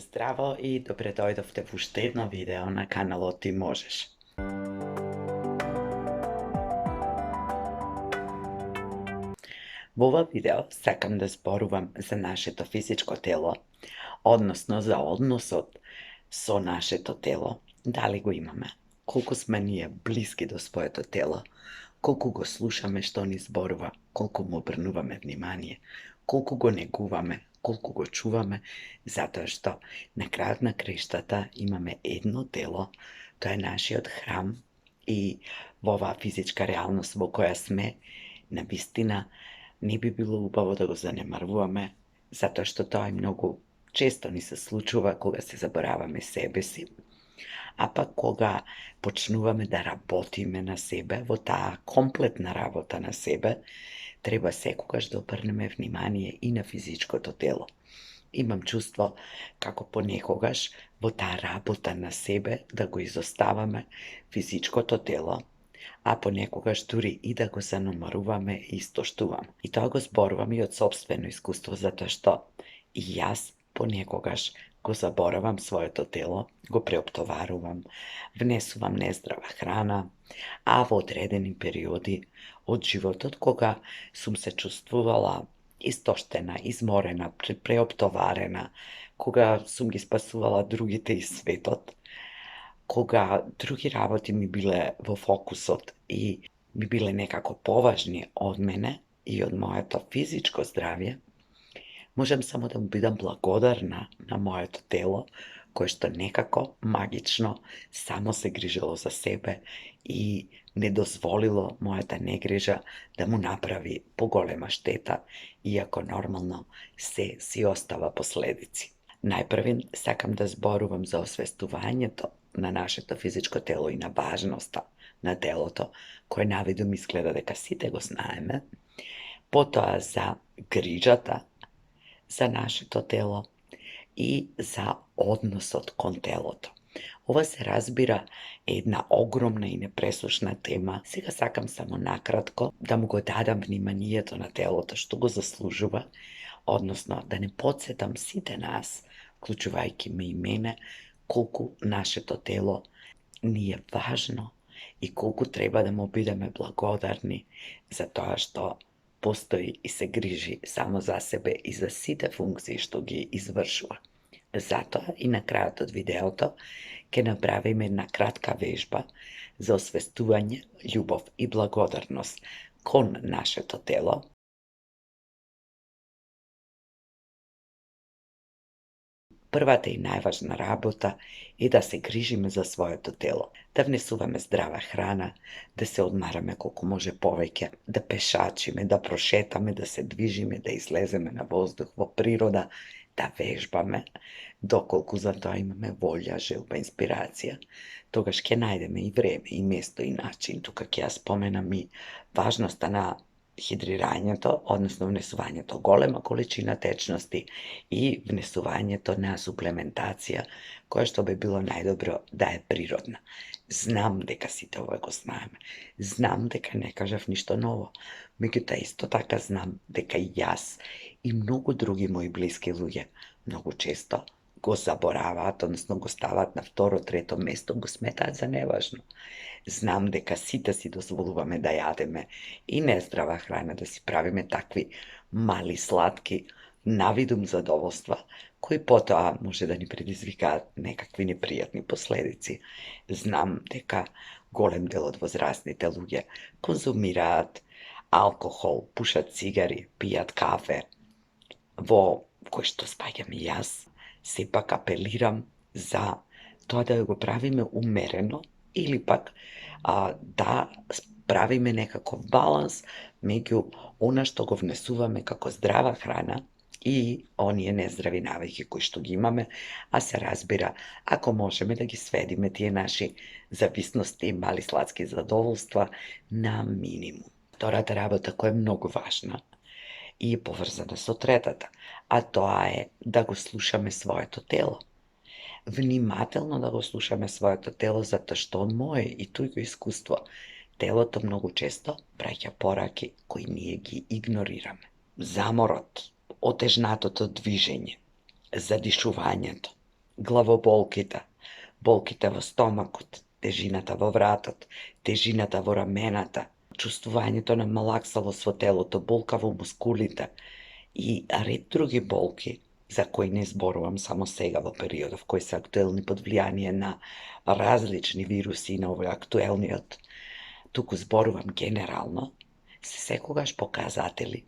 Здраво и добре дојдовте во уште едно видео на каналот Ти можеш. Во ова видео сакам да зборувам за нашето физичко тело, односно за односот со нашето тело. Дали го имаме? Колку сме ние блиски до своето тело? Колку го слушаме што ни зборува? Колку му обрнуваме внимание? Колку го негуваме? Колку го чуваме? Затоа што на крајот на краиштата имаме едно тело, тоа е нашиот храм и во оваа физичка реалност во која сме, навистина не би било убаво да го занемаруваме, затоа што тоа и многу често ни се случува кога се забораваме себе си, а пак кога почнуваме да работиме на себе, во таа комплетна работа на себе, треба секогаш да обрнеме внимание и на физичкото тело. Имам чувство како понекогаш во таа работа на себе да го изоставаме физичкото тело, а понекогаш дури и да го занемаруваме и истоштуваме. И тоа го зборувам и од сопствено искуство, затоа што и јас понекогаш го заборавам своето тело, го преоптоварувам, внесувам нездрава храна, а во одредени периоди од животот кога сум се чувствувала истоштена, изморена, преоптоварена, кога сум ги спасувала другите и светот, кога други работи ми биле во фокусот и ми биле некако поважни од мене и од моето физичко здравје, можам само да му бидам благодарна на моето тело, кое што некако магично само се грижело за себе и не дозволило мојата негрижа да му направи поголема штета, иако нормално се си остава последици. Најпрвин сакам да зборувам за освестувањето на нашето физичко тело и на важноста на телото, кое навидум изгледа дека сите го знаеме, потоа за грижата за нашето тело и за односот кон телото. Ова се разбира е една огромна и непресушна тема. Сега сакам само накратко да му го дадам вниманието на телото што го заслужува, односно да не потсетам сите нас, вклучувајќи ме и мене, колку нашето тело ни е важно и колку треба да му бидеме благодарни за тоа што постои и се грижи само за себе и за сите функции што ги извршува. Затоа и на крајот од видеото ќе направиме една кратка вежба за освестување, љубов и благодарност кон нашето тело. Првата и најважна работа е да се грижиме за своето тело, да внесуваме здрава храна, да се одмараме колку може повеќе, да пешачиме, да прошетаме, да се движиме, да излеземе на воздух во природа, да вежбаме, доколку за тоа имаме волја, желба, инспирација, тогаш ќе најдеме и време, и место, и начин. Тука ќе ја споменам и важноста на хидрирањето, односно внесувањето голема количина течности и внесувањето на суплементација, која што би било најдобро да е природна. Знам дека сите ова го знаеме. Знам дека не кажав ништо ново. Меѓутоа исто така знам дека и јас и многу други мои блиски луѓе многу често го забораваат, односно го ставаат на второ, трето место, го сметаат за неважно. Знам дека сите си дозволуваме да јадеме и нездрава храна, да си правиме такви мали сладки навидум задоволства, кои потоа може да ни предизвикаат некакви непријатни последици. Знам дека голем дел од возрастните луѓе конзумираат алкохол, пушат цигари, пијат кафе, во кој што спаѓам и јас. Сепак апелирам за тоа да го правиме умерено или пак да правиме некаков баланс меѓу она што го внесуваме како здрава храна и оние нездрави навики кои што ги имаме, а се разбира, ако можеме да ги сведиме тие наши зависности и мали сладки задоволства на минимум. Втората работа која е многу важна и е поврзана со третата, а тоа е да го слушаме своето тело. Внимателно да го слушаме своето тело, затоа што од мое и туѓо искуство, телото многу често праќа пораки кои ние ги игнорираме. Заморот, отежнатото движење, задишувањето, главоболките, болките во стомакот, тежината во вратот, тежината во рамената, чувствувањето на малаксалост во телото, болка во мускулите и ред други болки за кои не зборувам само сега во периодов кои се актуелни под влијание на различни вируси и на овој актуелниот, туку зборувам генерално, се секогаш показатели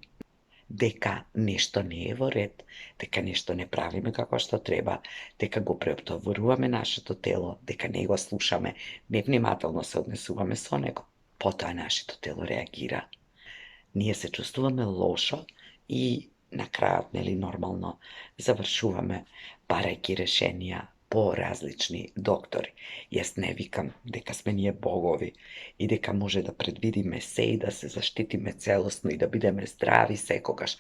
дека нешто не е во ред, дека нешто не правиме како што треба, дека го преоптоваруваме нашето тело, дека не го слушаме, невнимателно се однесуваме со него. Потоа нашето тело реагира. Ние се чувствуваме лошо и на крајот, нели, нормално завршуваме барајќи решенија по различни доктори. Јас не викам дека сме ние богови и дека може да предвидиме се и да се заштитиме целосно и да бидеме здрави секогаш.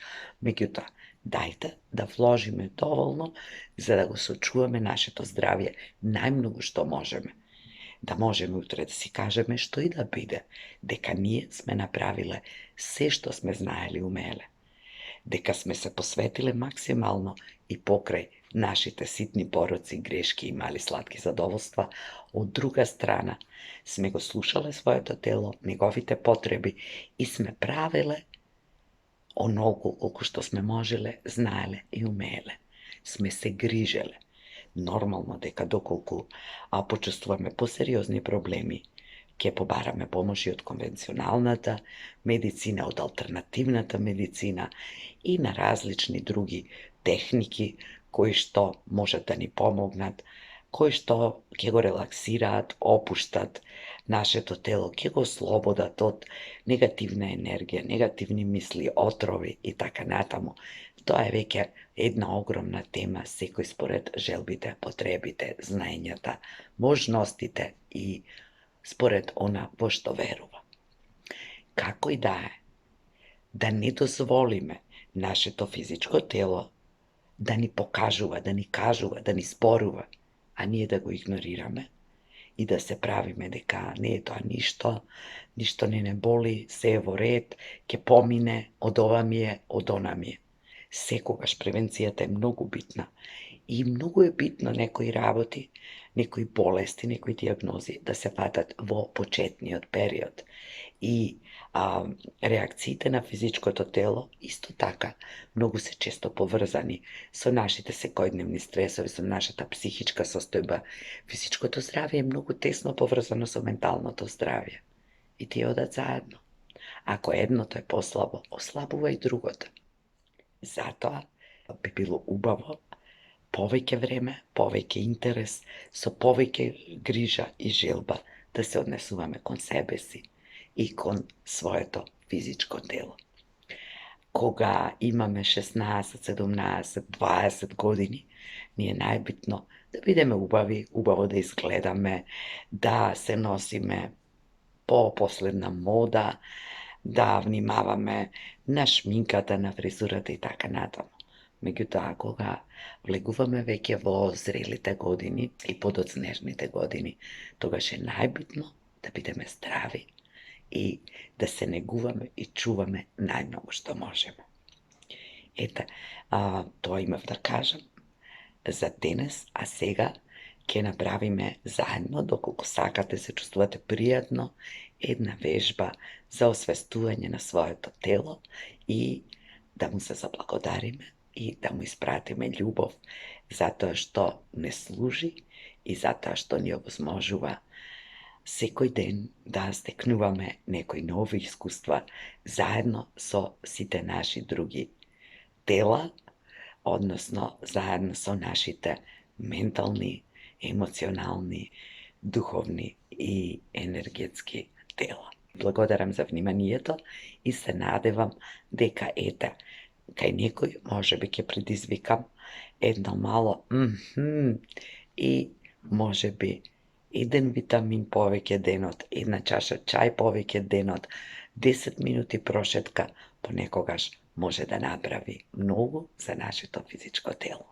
Меѓутоа, дајте да вложиме доволно за да го сочуваме нашето здравје најмногу што можеме. Да можеме утре да си кажеме што и да биде, дека ние сме направиле се што сме знаеле и умееле. Дека сме се посветиле максимално и покрај нашите ситни пороци, грешки и мали сладки задоволства, од друга страна сме го слушале своето тело, неговите потреби и сме правеле онолку колку што сме можеле, знаеле и умееле. Сме се грижеле. Нормално дека доколку почувствуваме посериозни проблеми, ќе побараме помош и од конвенционалната медицина, од алтернативната медицина и на различни други техники кои што можат да ни помогнат, кои што ќе го релаксираат, опуштат нашето тело, ќе го ослободат од негативна енергија, негативни мисли, отрови и така натаму. Тоа е веќе една огромна тема, секој според желбите, потребите, знаењата, можностите и според она во што верува. Како и да е, да не дозволиме нашето физичко тело да ни покажува, да ни кажува, да ни спорува, а ние да го игнорираме и да се правиме дека не е тоа ништо, ништо не боли, се е во ред, ќе помине, од ова ми е, од она ми е. Секогаш превенцијата е многу битна и многу е битно некои работи, некои болести, некои диагнози да се фатат во почетниот период. И реакциите на физичкото тело исто така многу се често поврзани со нашите секојдневни стресови, со нашата психичка состојба. Физичкото здравје е многу тесно поврзано со менталното здравје. И тие одат заедно. Ако едното е послабо, ослабува и другото. Затоа би било убаво повеќе време, повеќе интерес, со повеќе грижа и желба да се однесуваме кон себе си и кон своето физичко тело. Кога имаме 16, 17, 20 години, ни е најбитно да бидеме убави, убаво да изгледаме, да се носиме по последна мода, да внимаваме на шминката, на фризурата и така натаму. Меѓутоа, кога влегуваме веќе во зрелите години и подоцнежните години, тогаш е најбитно да бидеме здрави и да се негуваме и чуваме најмногу што можеме. Ете, тоа имав да кажам за денес, а сега ќе направиме заедно, доколку сакате, се чувствувате пријатно, една вежба за освестување на своето тело и да му се заблагодариме и да му испратиме љубов затоа што не служи и затоа што ни овозможува секој ден да стекнуваме некои нови искуства заедно со сите наши други тела, односно заедно со нашите ментални, емоционални, духовни и енергетски тела. Благодарам за вниманието и се надевам дека ете, кај некој може би ќе предизвикам едно мало и може би еден витамин повеќе денот, една чаша чај повеќе денот, 10 минути прошетка понекогаш може да направи многу за нашето физичко тело.